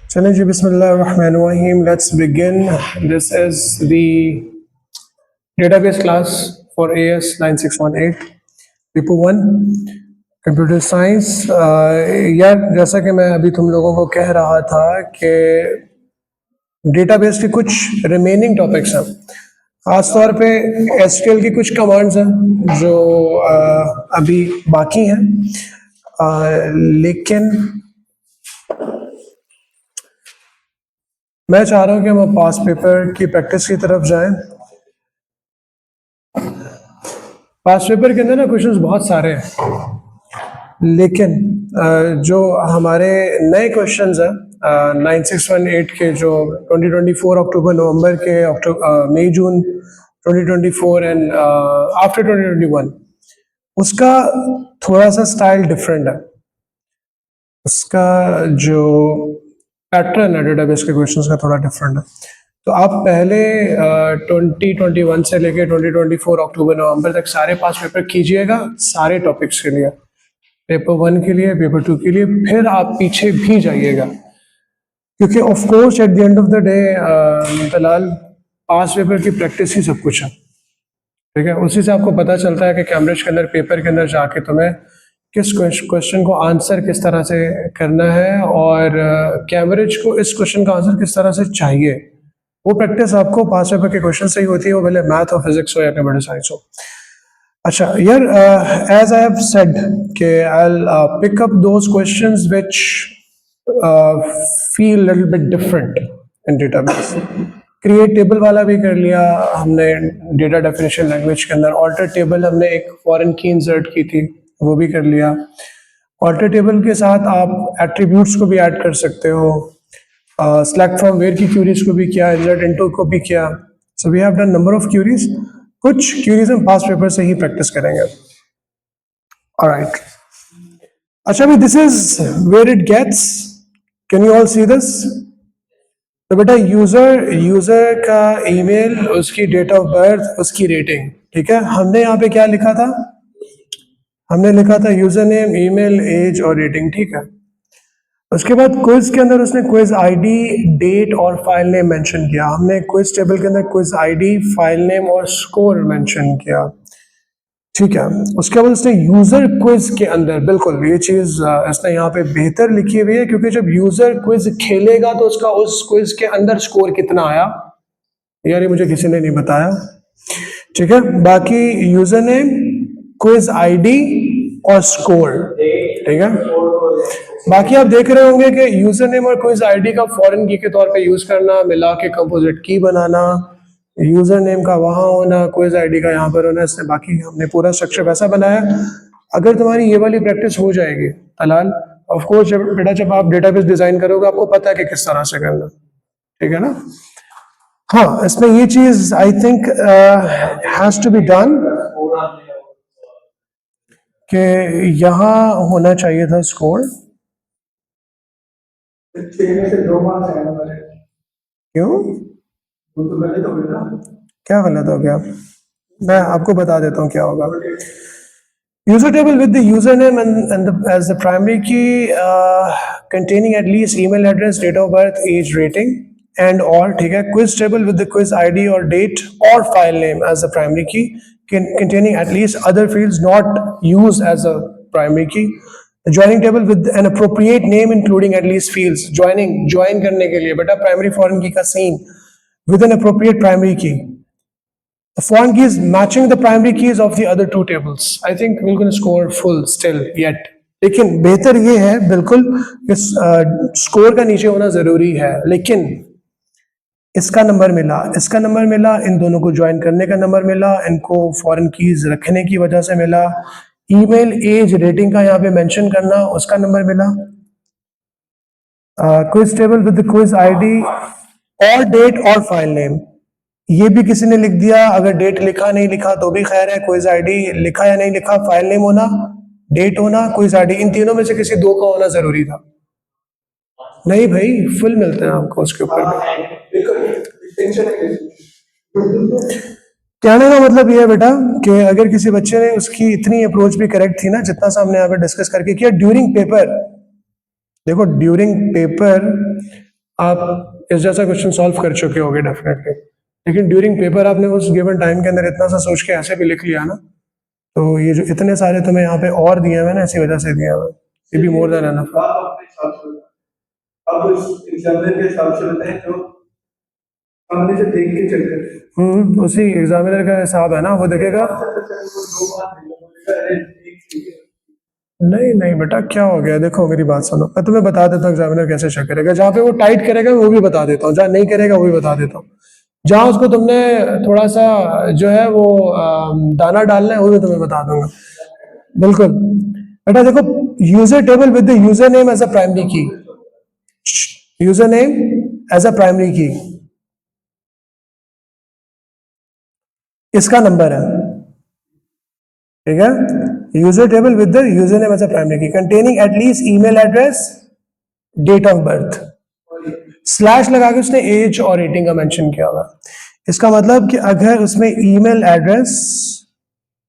चलें जी, बिस्मिल्लाहिर्रहमानिर्रहीम. Let's begin. This is the database class for AS 9618 paper 1 computer science. यार, जैसा कि मैं अभी तुम लोगों को कह रहा था कि डेटाबेस के कुछ रिमेनिंग टॉपिक्स हैं. खास तौर पे एसक्यूएल की कुछ कमांड्स हैं जो अभी बाकी हैं, लेकिन मैं चाह रहा हूँ कि हम पास पेपर की प्रैक्टिस की तरफ जाएं. पास पेपर के अंदर ना क्वेश्चंस बहुत सारे हैं, लेकिन जो हमारे नए क्वेश्चंस हैं 9618 के, जो 2024 अक्टूबर नवंबर के, मई जून 2024 एंड आफ्टर 2021, उसका थोड़ा सा स्टाइल डिफरेंट है. उसका जो पैटर्न है डेटाबेस के क्वेश्चंस का थोड़ा डिफरेंट है. तो आप पहले 2021 से लेके 2024 अक्टूबर नवंबर तक सारे पास पेपर कीजिएगा, सारे टॉपिक्स के लिए, पेपर 1 के लिए, पेपर 2 के लिए. फिर आप पीछे भी जाइएगा, क्योंकि of course at the end of the day फिलहाल पास पेपर की प्रैक्टिस ही सब कुछ है. ठीक है, उसी से आपको पता चलता है कि कैम्ब्रिज के अंदर पेपर के अंदर जाके तुम्हें किस क्वेश्चन को आंसर किस तरह से करना है, और कैम्ब्रिज को इस क्वेश्चन का आंसर किस तरह से चाहिए. वो प्रैक्टिस आपको पास पेपर के क्वेश्चन से ही होती है, वो भले मैथ और फिजिक्स हो या कंप्यूटर साइंस हो. अच्छा यार, एज आई हैव सेड कि I will pick up those questions which feel little bit different in database. Create table वाला भी कर लिया हमने डेटा डेफिनेशन लैंग्वेज के अंदर. ऑल्टर टेबल हमने एक फॉरेन की इंसर्ट की थी, वो भी कर लिया. ऑल्टर टेबल के साथ आप एट्रीब्यूट्स को भी ऐड कर सकते हो. सेलेक्ट फ्रॉम वेयर की क्यूरीज को भी किया, इंसर्ट इनटू को भी किया. So we have done number of queries. कुछ क्यूरीज हम पास्ट पेपर से ही प्रैक्टिस करेंगे. ऑलराइट. अच्छा, अभी this is where it gets. Can you all see this? तो बेटा यूजर का ईमेल, उसकी डेट ऑफ बर्थ, उसकी रेटिंग. ठीक है, हमने यहाँ पे क्या लिखा था? हमने लिखा था यूजर नेम, ईमेल, एज और रेटिंग. ठीक है. उसके बाद क्विज के अंदर उसने क्विज आईडी, डेट और फाइल नेम मेंशन किया. हमने क्विज टेबल के अंदर क्विज आईडी, फाइल नेम और स्कोर मेंशन किया. ठीक है. उसके बाद उसने यूजर क्विज के अंदर, बिल्कुल ये चीज इसने यहाँ पे बेहतर लिखी हुई है, क्योंकि जब यूजर क्विज खेलेगा तो उसका उस क्विज के अंदर स्कोर कितना आया, यार ये मुझे किसी ने नहीं बताया. ठीक है. बाकी यूजर नेम, क्विज आईडी और स्कोर. ठीक है. बाकी आप देख रहे होंगे कि यूजर नेम और क्विज आईडी का फॉरेन की के तौर पे यूज करना, मिला के कंपोजिट की बनाना, यूजर नेम का वहां होना, क्विज आईडी का यहाँ पर होना. इससे बाकी हमने पूरा स्ट्रक्चर वैसा बनाया. अगर तुम्हारी ये वाली प्रैक्टिस हो जाएगी तलाल, ऑफ कोर्स बेटा जब आप डेटाबेस डिजाइन करोगे आपको पता है कि किस तरह से करना. ठीक है ना? हाँ, इसमें ये चीज I think has to be done कि यहाँ होना चाहिए था स्कोर. क्यों? क्या गलत हो गया? मैं आपको बता देता हूँ क्या होगा. User table with the username and as the primary key, containing at least email address, date of birth, age, rating and or. ठीक है. Quiz table with the quiz ID or date or file name as the primary key, containing at least other fields not used as a primary key. The joining table with an appropriate name including at least fields. Join करने के लिए बेटा primary foreign key का scene with an appropriate primary key. The foreign key is matching the primary keys of the other two tables. I think we're going to score full still yet. लेकिन बेहतर ये है बिल्कुल इस score का नीचे होना जरूरी है, लेकिन इसका नंबर मिला, इसका नंबर मिला, इन दोनों को ज्वाइन करने का नंबर मिला, इनको फॉरेन कीज रखने की वजह से मिला. ईमेल, एज, रेटिंग का यहाँ पे मेंशन करना, उसका नंबर मिला. Quiz table with the quiz ID और डेट और फाइल नेम, ये भी किसी ने लिख दिया. अगर डेट लिखा नहीं लिखा तो भी खैर है. क्विज आईडी लिखा या नहीं लिखा, फाइल नेम होना, डेट होना, क्विज आईडी, इन तीनों में से किसी दो का होना जरूरी था. नहीं भाई, फुल मिलते हैं आपको उसके ऊपर भी. कहने का मतलब ये है बेटा कि अगर किसी बच्चे ने, उसकी इतनी अप्रोच भी करेक्ट थी ना, जितना सा हमने यहाँ पे डिस्कस करके किया ड्यूरिंग पेपर. देखो ड्यूरिंग पेपर आप इस जैसा क्वेश्चन सॉल्व कर चुके होगे डेफिनेटली, लेकिन ड्यूरिंग पेपर आपने उस गिवन टाइम के अंदर इतना सा सोच के ऐसे भी लिख लिया ना, तो ये जो इतने सारे तुम्हें यहाँ पे और दिए हुए ना, इसी वजह से दिया हुआ, ये भी मोर देन एनफ। अब उस एग्जामिनर के हिसाब से बताएं जो हमने से देख के चल रहे उसी एग्जामिनर का हिसाब है ना, वो देखेगा। नहीं नहीं बेटा, क्या हो गया, देखो मेरी बात सुनो, मैं तुम्हें बता देता हूँ एग्जामिनर कैसे चेक करेगा। जहाँ पे वो टाइट करेगा वो भी बता देता हूँ, जहाँ नहीं करेगा वो भी बता देता हूँ। जहाँ उसको तुमने थोड़ा सा जो है वो दाना डालना है वो भी तुम्हें बता दूंगा। बिल्कुल बेटा, देखो user table with the user name as a primary key, user name as a primary key, इसका नंबर है, ठीक है। User table with the user name as a primary key containing at least email address, date of birth, slash लगा के उसने as और rating का mention किया हुआ। इसका मतलब कि अगर उसमें ईमेल एड्रेस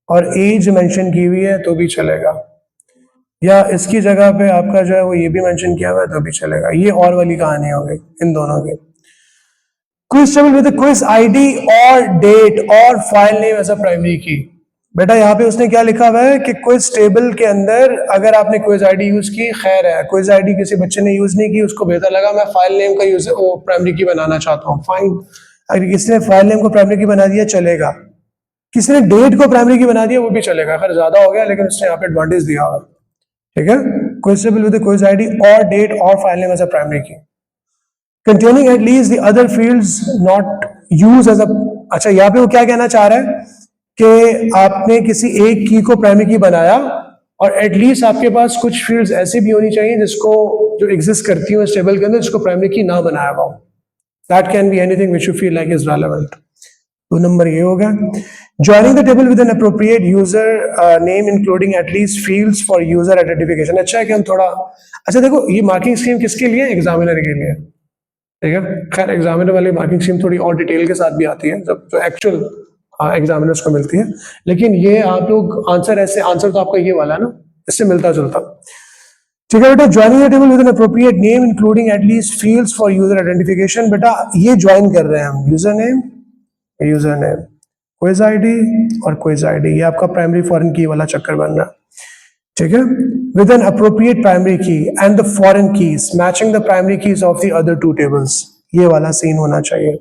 और एज मेंशन की हुई है तो भी चलेगा, या इसकी जगह पे आपका जो है वो ये भी मेंशन किया हुआ है तो भी चलेगा। ये और वाली कहानी हो गई इन दोनों की। Quiz table with quiz ID और डेट और file name as a primary key. बेटा यहाँ पे उसने क्या लिखा हुआ है कि क्विज टेबल के अंदर अगर आपने क्विज आईडी यूज की, खैर है, क्विज आईडी किसी बच्चे ने यूज नहीं की, उसको बेहतर लगा मैं फाइल नेम का यूज वो प्राइमरी की बनाना चाहता हूँ, फाइन। अगर किसी ने फाइल नेम को प्राइमरी की बना दिया चलेगा, किसी ने डेट को प्राइमरी की बना दिया वो भी चलेगा, खैर ज्यादा हो गया लेकिन उसने यहाँ पे एडवांटेज दिया हुआ, ठीक है। Quiz table with quiz ID और डेट और file name as a primary key containing at least the other fields not used as a। अच्छा, यहाँ पे वो क्या कहना चाह रहा है कि आपने किसी एक की को प्राइमरी की बनाया और एटलीस्ट आपके पास कुछ फील्ड्स ऐसी भी होनी चाहिए जिसको जो एग्जिस्ट करती हो इस टेबल के अंदर, जिसको प्राइमरी की ना बनाया हुआ हो। That can be anything which you feel like is relevant. 2 number ये होगा। Joining the table with an appropriate user name including at least fields for user identification. अच्छा है कि हम थोड़ा, अच्छा देखो ये मार्किंग स्कीम किसके लिए, एग्जामिनर के लिए, ठीक है। खैर एग्जामिनर वाली मार्किंग स्कीम थोड़ी और डिटेल के साथ भी आती है जब जो एक्चुअल एग्जामिनर्स को मिलती है, लेकिन ये आप लोग आंसर ऐसे, आंसर तो आपका ये वाला है ना, इससे मिलता जुलता, ठीक है बेटा। Joining the table with an appropriate name including at least fields for user identification. बेटा ये ज्वाइन कर रहे हैं हम, यूजर नेम, क्विज आईडी और क्विज आईडी, ये आपका प्राइमरी फॉरेन की वाला चक्कर बन रहा है, ठीक है। विद एन अप्रोप्रिएट प्राइमरी की and the foreign keys matching the primary keys of the other 2 tables, ये वाला सीन होना चाहिए।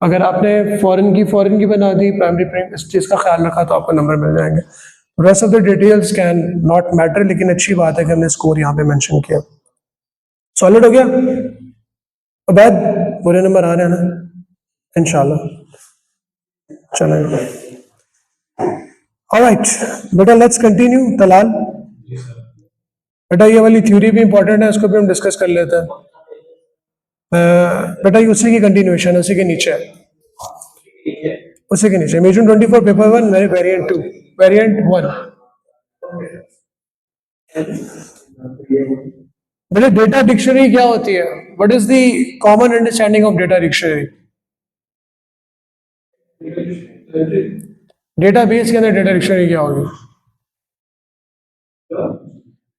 अगर आपने फॉरेन की बना दी, प्राइमरी इस चीज का ख्याल रखा तो आपको नंबर मिल जाएंगे। Rest of the details can not matter, लेकिन अच्छी बात है कि हमने स्कोर यहाँ पे मेंशन किया। सॉलिड हो गया, अवैध बुरे नंबर आ रहे हैं ना इंशाल्लाह, चलेगा। ऑलराइट बेटा, लेट्स कंटिन्यू। तलाल बेटा, ये वाली थ्योरी भी इंपॉर्टेंट है, इसको भी हम डिस्कस कर लेते हैं। बेटा ये उसी की कंटिन्यूएशन, उसी के नीचे, उसी के नीचे मेजर 24 पेपर 1 वेरिएंट 2 वेरिएंट 1। बेटा डेटा डिक्शनरी क्या होती है, what is the common understanding of data dictionary? Database के अंदर डेटा डिक्शनरी क्या होगी?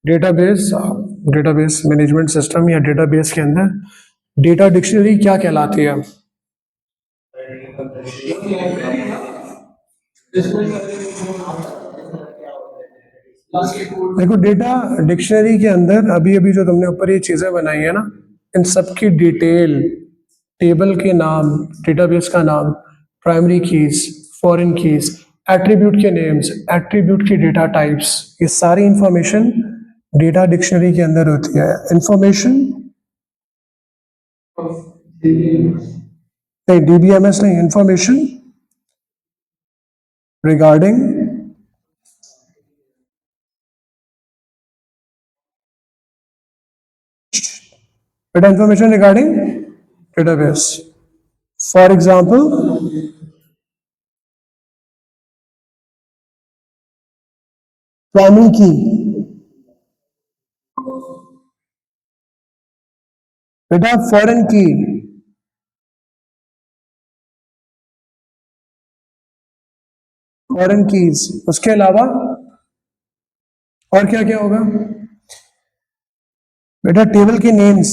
डेटाबेस, डेटाबेस मैनेजमेंट सिस्टम या डेटाबेस के अंदर डेटा डिक्शनरी क्या कहलाती है? देखो डेटा डिक्शनरी के अंदर अभी अभी जो तुमने ऊपर ये चीजें बनाई है ना, इन सब की डिटेल, टेबल के नाम, डेटाबेस का नाम, primary keys, foreign keys, attribute के नेम्स, एट्रीब्यूट की डेटा टाइप्स, ये सारी इंफॉर्मेशन डेटा डिक्शनरी के अंदर होती है। इंफॉर्मेशन नहीं, डीबीएमएस नहीं, इंफॉर्मेशन रिगार्डिंग बेटा, information regarding database. For example primary key, बेटा फॉरेन की, फॉरेन कीज, उसके अलावा और क्या क्या होगा? बेटा टेबल के नेम्स,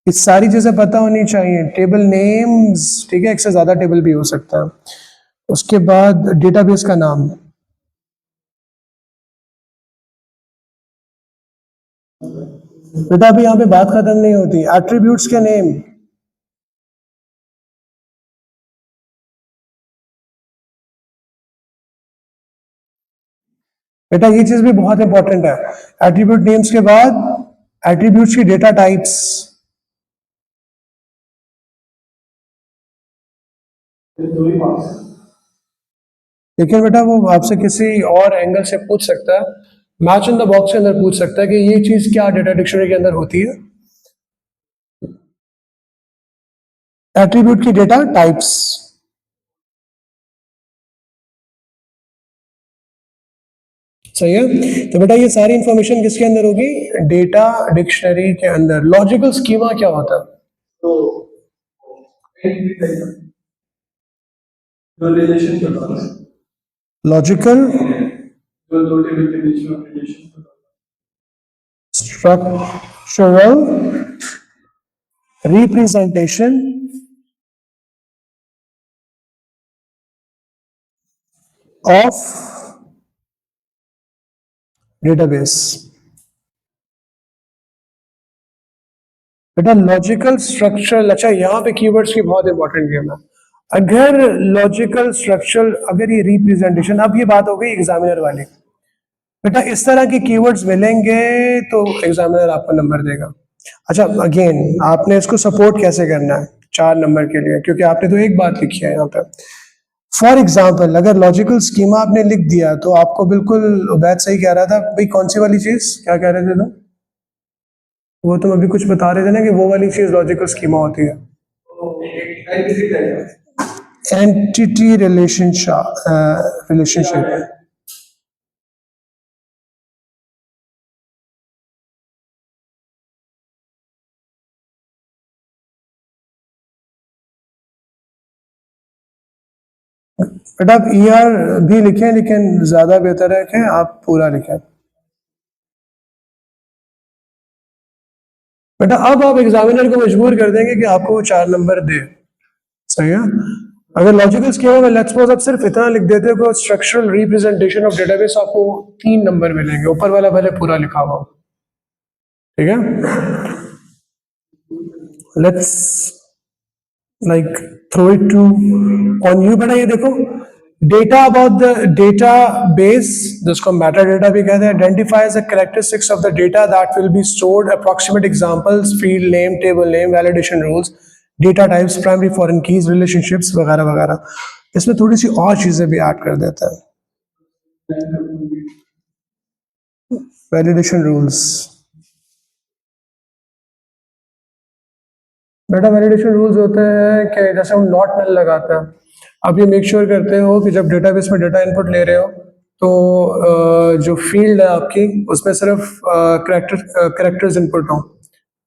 ये सारी चीजें पता होनी चाहिए। टेबल नेम्स, ठीक है, एक से ज्यादा टेबल भी हो सकता है। उसके बाद डेटाबेस का नाम, बेटा अभी यहाँ पे बात खत्म नहीं होती। एट्रीब्यूट्स के नेम, बेटा ये चीज भी बहुत इंपॉर्टेंट है। एट्रीब्यूट नेम्स के बाद एट्रीब्यूट्स की डेटा टाइप्स, दो ही मार्क्स। लेकिन बेटा वो आपसे किसी और एंगल से पूछ सकता है, मैच इन द बॉक्स के अंदर पूछ सकता है कि ये चीज क्या डेटा डिक्शनरी के अंदर होती है। एट्रीब्यूट की डेटा टाइप्स, सही है। तो बेटा ये सारी इंफॉर्मेशन किसके अंदर होगी? डेटा डिक्शनरी के अंदर। लॉजिकल स्कीमा क्या होता है? तो जो रिलेशन बताना है, लॉजिकल जो दो टेबल के बीच में रिलेशन बताना स्ट्रक्चरल रिप्रेजेंटेशन ऑफ डेटाबेस। बेटा लॉजिकल स्ट्रक्चरल, अच्छा यहाँ पे कीवर्ड्स की बहुत इंपॉर्टेंट गेम है। अगर लॉजिकल स्ट्रक्चरल, अगर ये रिप्रेजेंटेशन, अब ये बात हो गई एग्जामिनर वाली। बेटा इस तरह के कीवर्ड्स मिलेंगे तो एग्जामिनर आपको नंबर देगा। अच्छा अगेन आपने इसको सपोर्ट कैसे करना है 4 नंबर के लिए, क्योंकि आपने तो एक बात लिखी है यहाँ पे। फॉर एग्जाम्पल अगर लॉजिकल स्कीमा आपने लिख दिया तो आपको बिल्कुल, उबैद सही कह रहा था भाई, कौन सी वाली चीज, क्या कह रहे थे तुम? वो तुम अभी कुछ बता रहे थे ना कि वो वाली चीज लॉजिकल स्कीमा होती है। Entity relationship. बेटा आप ईआर भी लिखें, लेकिन ज्यादा बेहतर है कि आप पूरा लिखें। बेटा अब आप एग्जामिनर को मजबूर कर देंगे कि आपको वो 4 नंबर दे, सही है। अगर लॉजिकल स्कीमा में लेट्स सपोज आप सिर्फ इतना लिख देते हो स्ट्रक्चरल रिप्रेजेंटेशन ऑफ डेटाबेस, आपको 3 नंबर मिलेंगे, ऊपर वाला भले पूरा लिखा हुआ हो, ठीक है। Let's like throw it to on you. बेटा ये देखो, data about the database, जिसको मेटा डेटा भी कहते हैं, identifies the characteristics of the data that will be stored, approximate examples, field name, table name, validation rules, data types, primary foreign keys, relationships वगैरह वगैरह। इसमें थोड़ी सी और चीजें भी ऐड कर देता है, वैलिडेशन रूल्स। बेटा वैलिडेशन रूल्स होते हैं कि जैसे हम नॉट नल लगाते हैं, आप ये मेक श्योर करते हो कि जब डेटाबेस में डेटा इनपुट ले रहे हो तो जो फील्ड है आपकी उसमें सिर्फ करेक्टर्स इनपुट हो,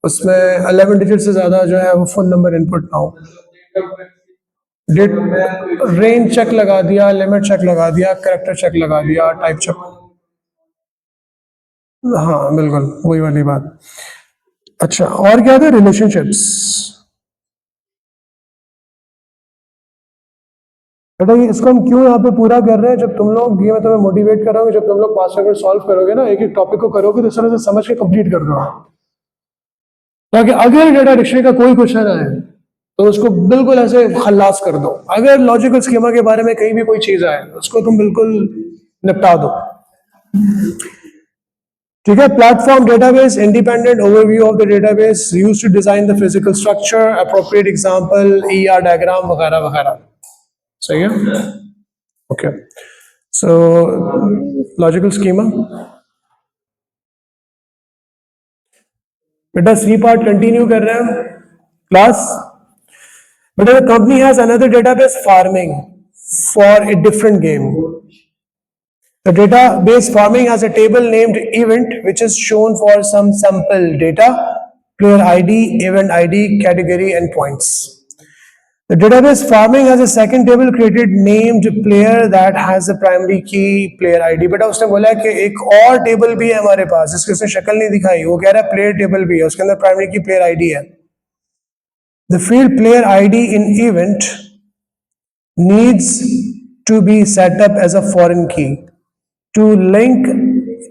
उसमें 11 डिजिट से ज़्यादा जो है वो फुल नंबर इनपुट ना हो। डेट रेंज चेक लगा दिया, लिमिट चेक लगा दिया, करेक्टर चेक लगा दिया, टाइप चेक, हाँ बिल्कुल वही वाली बात। अच्छा और क्या था? रिलेशनशिप्स। बेटा ये इसको हम क्यों यहाँ पे पूरा कर रहे हैं? जब तुम लोग, ये मैं तुम्हें मोटिवेट कर रहा हूँ, जब तुम लोग पास पेपर सॉल्व करोगे ना, एक एक टॉपिक को करोगे तो इस तरह से समझ के कंप्लीट कर दो, ताकि अगर डेटा डिक्शनरी का कोई क्वेश्चन आए तो उसको बिल्कुल ऐसे खल्लास कर दो। अगर लॉजिकल स्कीमा के बारे में कहीं भी कोई चीज आए उसको तुम बिल्कुल निपटा दो, ठीक है। Platform database, independent overview of the database used to design the physical structure, appropriate example, ER diagram वगैरह वगैरह, सही है। Okay so logical schema. बेटा सी पार्ट कंटिन्यू कर रहे हैं क्लास। बेटा the company has another database farming for a different game. The database farming has a table named event which is shown for some sample data, player ID, event ID, category and points. The database farming has a second table created named player that has a primary key player ID. बेटा उसने बोला कि एक और table भी है हमारे पास जिसकी उसने शक्ल नहीं दिखाई, वो कह रहा है प्लेयर टेबल भी है, उसके अंदर प्राइमरी की प्लेयर आईडी है। the field player ID in event needs to be set up as a foreign key to link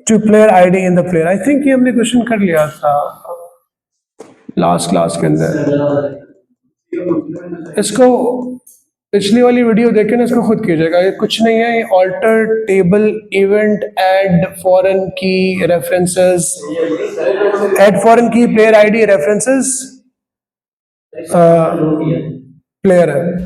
to player ID in the player. I think ये हमने क्वेश्चन कर लिया था लास्ट क्लास के अंदर. इसको पिछली वाली वीडियो देखे ना, इसको खुद कीजिएगा. ये कुछ नहीं है, ये alter table event add foreign key references, add foreign key player ID references player है.